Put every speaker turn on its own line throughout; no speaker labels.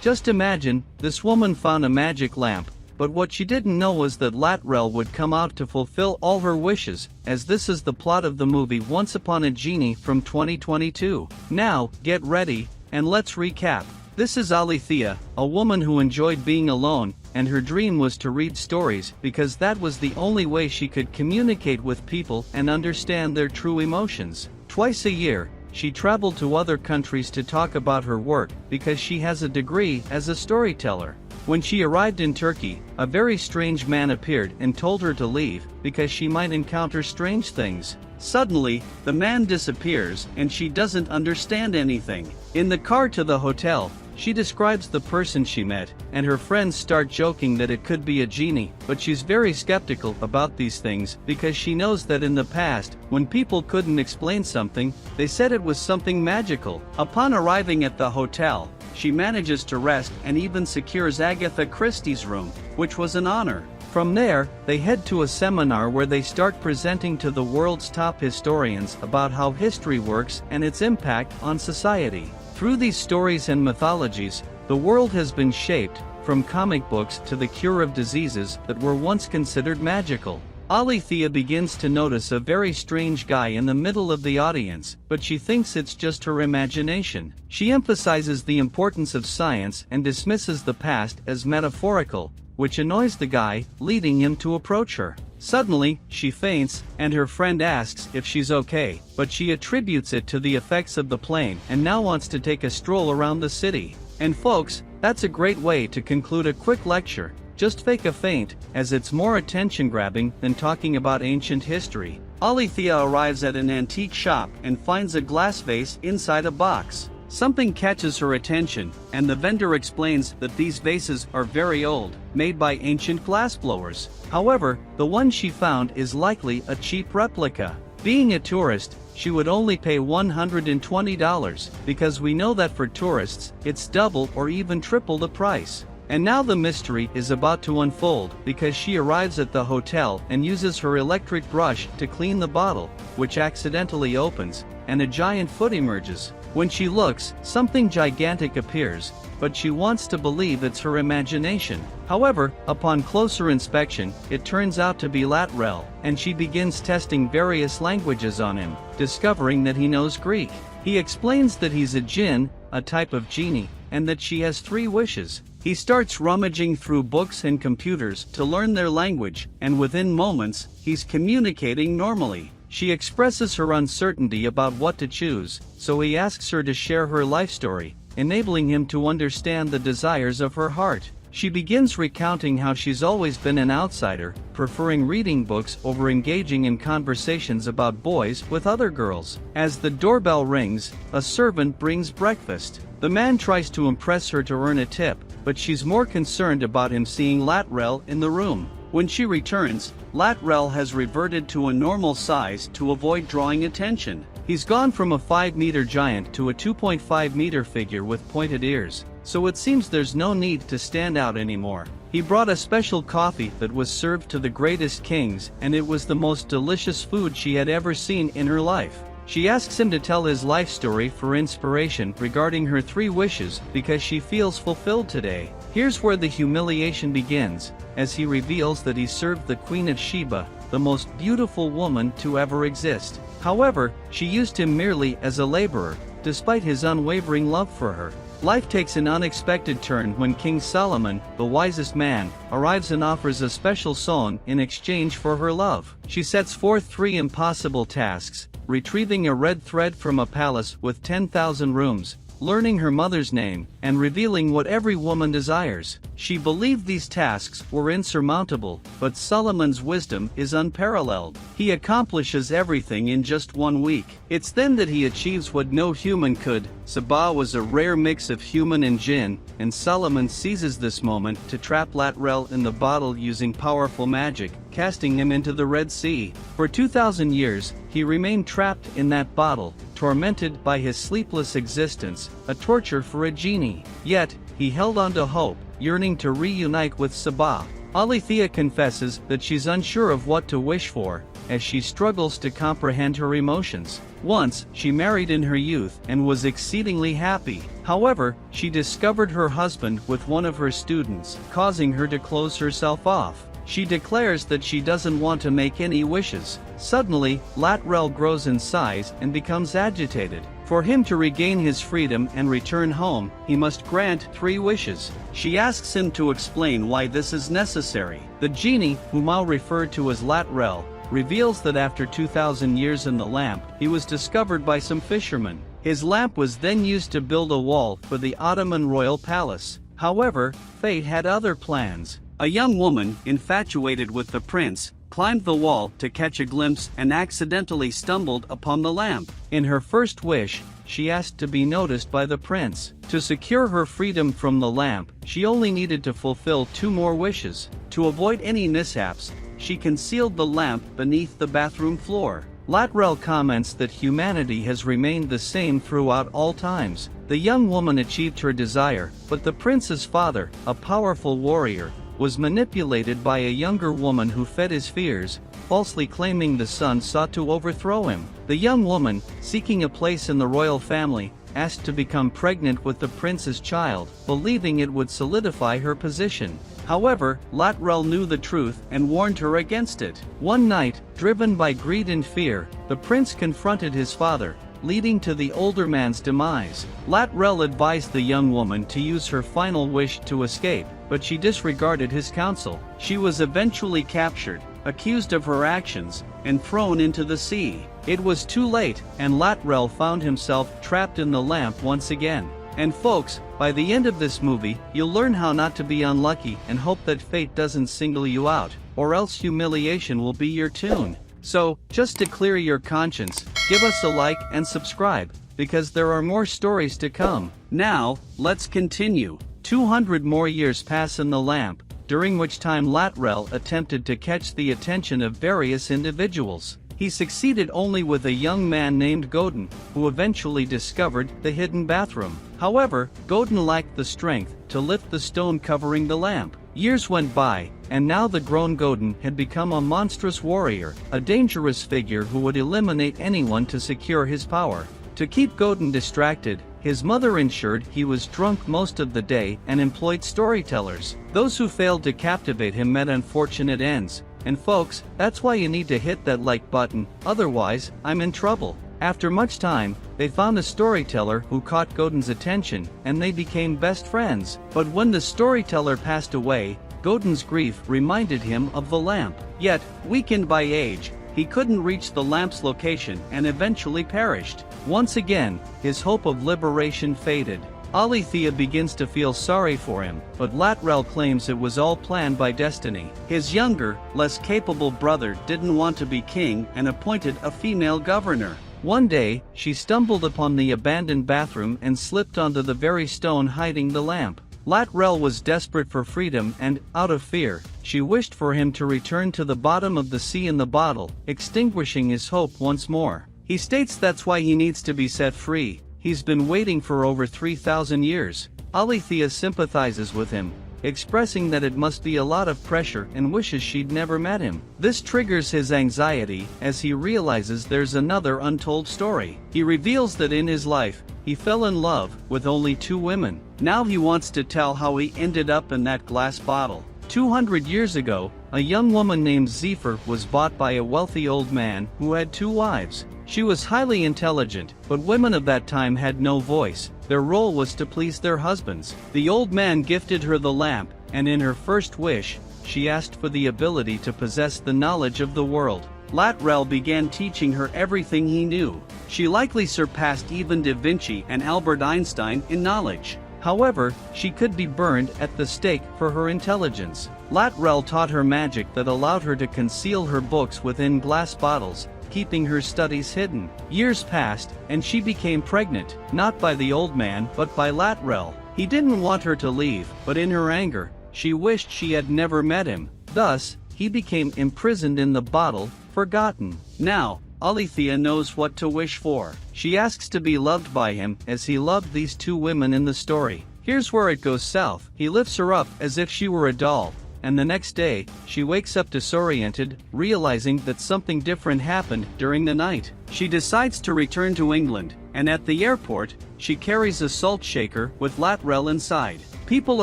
Just imagine, this woman found a magic lamp, but what she didn't know was that Latrell would come out to fulfill all her wishes, as this is the plot of the movie Once Upon a Genie from 2022. Now, get ready, and let's recap. This is Alethea, a woman who enjoyed being alone, and her dream was to read stories because that was the only way she could communicate with people and understand their true emotions. Twice a year, she traveled to other countries to talk about her work because she has a degree as a storyteller. When she arrived in Turkey, a very strange man appeared and told her to leave because she might encounter strange things. Suddenly, the man disappears and she doesn't understand anything. In the car to the hotel, she describes the person she met, and her friends start joking that it could be a genie, but she's very skeptical about these things because she knows that in the past, when people couldn't explain something, they said it was something magical. Upon arriving at the hotel, she manages to rest and even secures Agatha Christie's room, which was an honor. From there, they head to a seminar where they start presenting to the world's top historians about how history works and its impact on society. Through these stories and mythologies, the world has been shaped, from comic books to the cure of diseases that were once considered magical. Alethea begins to notice a very strange guy in the middle of the audience, but she thinks it's just her imagination. She emphasizes the importance of science and dismisses the past as metaphorical, which annoys the guy, leading him to approach her. Suddenly, she faints, and her friend asks if she's okay, but she attributes it to the effects of the plane and now wants to take a stroll around the city. And folks, that's a great way to conclude a quick lecture. Just fake a faint, as it's more attention-grabbing than talking about ancient history. Alethea arrives at an antique shop and finds a glass vase inside a box. Something catches her attention, and the vendor explains that these vases are very old, made by ancient glassblowers. However, the one she found is likely a cheap replica. Being a tourist, she would only pay $120, because we know that for tourists, it's double or even triple the price. And now the mystery is about to unfold because she arrives at the hotel and uses her electric brush to clean the bottle, which accidentally opens, and a giant foot emerges. When she looks, something gigantic appears, but she wants to believe it's her imagination. However, upon closer inspection, it turns out to be Latrell, and she begins testing various languages on him, discovering that he knows Greek. He explains that he's a jinn, a type of genie, and that she has 3 wishes. He starts rummaging through books and computers to learn their language, and within moments, he's communicating normally. She expresses her uncertainty about what to choose, so he asks her to share her life story, enabling him to understand the desires of her heart. She begins recounting how she's always been an outsider, preferring reading books over engaging in conversations about boys with other girls. As the doorbell rings, a servant brings breakfast. The man tries to impress her to earn a tip, but she's more concerned about him seeing Latrell in the room. When she returns, Latrell has reverted to a normal size to avoid drawing attention. He's gone from a 5-meter giant to a 2.5-meter figure with pointed ears, so it seems there's no need to stand out anymore. He brought a special coffee that was served to the greatest kings, and it was the most delicious food she had ever seen in her life. She asks him to tell his life story for inspiration regarding her 3 wishes because she feels fulfilled today. Here's where the humiliation begins, as he reveals that he served the Queen of Sheba, the most beautiful woman to ever exist. However, she used him merely as a laborer, despite his unwavering love for her. Life takes an unexpected turn when King Solomon, the wisest man, arrives and offers a special song in exchange for her love. She sets forth 3 impossible tasks: retrieving a red thread from a palace with 10,000 rooms, learning her mother's name, and revealing what every woman desires. She believed these tasks were insurmountable, but Solomon's wisdom is unparalleled. He accomplishes everything in just 1 week. It's then that he achieves what no human could. Saba was a rare mix of human and jinn, and Solomon seizes this moment to trap Latrell in the bottle using powerful magic, casting him into the Red Sea. For 2,000 years, he remained trapped in that bottle, tormented by his sleepless existence, a torture for a genie. Yet, he held on to hope, yearning to reunite with Saba. Alethea confesses that she's unsure of what to wish for, as she struggles to comprehend her emotions. Once, she married in her youth and was exceedingly happy. However, she discovered her husband with one of her students, causing her to close herself off. She declares that she doesn't want to make any wishes. Suddenly, Latrell grows in size and becomes agitated. For him to regain his freedom and return home, he must grant 3 wishes. She asks him to explain why this is necessary. The genie, whom I'll refer to as Latrell, reveals that after 2,000 years in the lamp, he was discovered by some fishermen. His lamp was then used to build a wall for the Ottoman royal palace. However, fate had other plans. A young woman, infatuated with the prince, climbed the wall to catch a glimpse and accidentally stumbled upon the lamp. In her first wish, she asked to be noticed by the prince. To secure her freedom from the lamp, she only needed to fulfill 2 more wishes. To avoid any mishaps, she concealed the lamp beneath the bathroom floor. Latrell comments that humanity has remained the same throughout all times. The young woman achieved her desire, but the prince's father, a powerful warrior, was manipulated by a younger woman who fed his fears, falsely claiming the son sought to overthrow him. The young woman, seeking a place in the royal family, asked to become pregnant with the prince's child, believing it would solidify her position. However, Latrell knew the truth and warned her against it. One night, driven by greed and fear, the prince confronted his father, leading to the older man's demise. Latrell advised the young woman to use her final wish to escape, but she disregarded his counsel. She was eventually captured, accused of her actions, and thrown into the sea. It was too late, and Latrell found himself trapped in the lamp once again. And folks, by the end of this movie, you'll learn how not to be unlucky and hope that fate doesn't single you out, or else humiliation will be your tune. So, just to clear your conscience, give us a like and subscribe, because there are more stories to come. Now, let's continue. 200 more years pass in the lamp, during which time Latrell attempted to catch the attention of various individuals. He succeeded only with a young man named Godin, who eventually discovered the hidden bathroom. However, Godin lacked the strength to lift the stone covering the lamp. Years went by, and now the grown Godin had become a monstrous warrior, a dangerous figure who would eliminate anyone to secure his power. To keep Godin distracted, his mother ensured he was drunk most of the day and employed storytellers. Those who failed to captivate him met unfortunate ends. And folks, that's why you need to hit that like button, otherwise, I'm in trouble. After much time, they found a storyteller who caught Godin's attention, and they became best friends. But when the storyteller passed away, Godin's grief reminded him of the lamp. Yet, weakened by age, he couldn't reach the lamp's location and eventually perished. Once again, his hope of liberation faded. Alethea begins to feel sorry for him, but Latrell claims it was all planned by destiny. His younger, less capable brother didn't want to be king and appointed a female governor. One day, she stumbled upon the abandoned bathroom and slipped onto the very stone hiding the lamp. Latrell was desperate for freedom and, out of fear, she wished for him to return to the bottom of the sea in the bottle, extinguishing his hope once more. He states that's why he needs to be set free. He's been waiting for over 3,000 years. Alethea sympathizes with him, expressing that it must be a lot of pressure and wishes she'd never met him. This triggers his anxiety as he realizes there's another untold story. He reveals that in his life, he fell in love with only 2 women. Now he wants to tell how he ended up in that glass bottle. 200 years ago, a young woman named Zephyr was bought by a wealthy old man who had 2 wives. She was highly intelligent, but women of that time had no voice. Their role was to please their husbands. The old man gifted her the lamp, and in her first wish, she asked for the ability to possess the knowledge of the world. Latrell began teaching her everything he knew. She likely surpassed even Da Vinci and Albert Einstein in knowledge. However, she could be burned at the stake for her intelligence. Latrell taught her magic that allowed her to conceal her books within glass bottles, keeping her studies hidden. Years passed, and she became pregnant, not by the old man but by Latrell. He didn't want her to leave, but in her anger, she wished she had never met him. Thus, he became imprisoned in the bottle, forgotten. Now, Alethea knows what to wish for. She asks to be loved by him as he loved these 2 women in the story. Here's where it goes south. He lifts her up as if she were a doll, and the next day, she wakes up disoriented, realizing that something different happened during the night. She decides to return to England, and at the airport, she carries a salt shaker with Latrell inside. People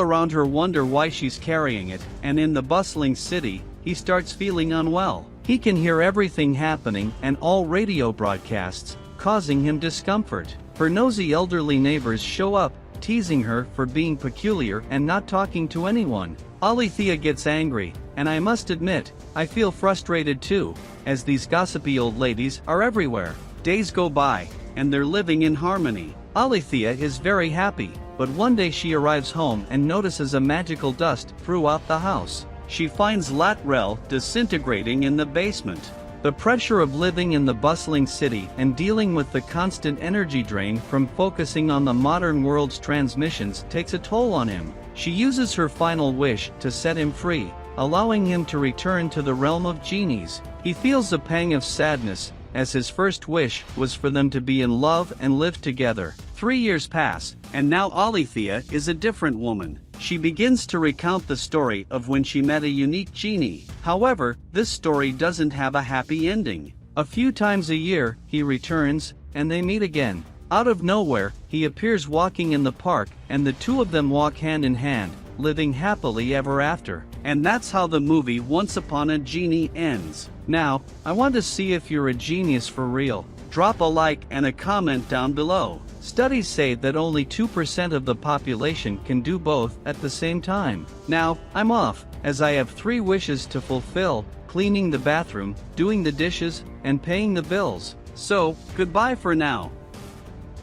around her wonder why she's carrying it, and in the bustling city, he starts feeling unwell. He can hear everything happening and all radio broadcasts, causing him discomfort. Her nosy elderly neighbors show up, teasing her for being peculiar and not talking to anyone. Alethea gets angry, and I must admit, I feel frustrated too, as these gossipy old ladies are everywhere. Days go by, and they're living in harmony. Alethea is very happy, but one day she arrives home and notices a magical dust throughout the house. She finds Latrell disintegrating in the basement. The pressure of living in the bustling city and dealing with the constant energy drain from focusing on the modern world's transmissions takes a toll on him. She uses her final wish to set him free, allowing him to return to the realm of genies. He feels a pang of sadness, as his first wish was for them to be in love and live together. 3 years pass, and now Alethea is a different woman. She begins to recount the story of when she met a unique genie. However, this story doesn't have a happy ending. A few times a year, he returns, and they meet again. Out of nowhere, he appears walking in the park, and the two of them walk hand in hand, living happily ever after. And that's how the movie Once Upon a Genie ends. Now, I want to see if you're a genius for real. Drop a like and a comment down below. Studies say that only 2% of the population can do both at the same time. Now, I'm off, as I have 3 wishes to fulfill: cleaning the bathroom, doing the dishes, and paying the bills. So, goodbye for now.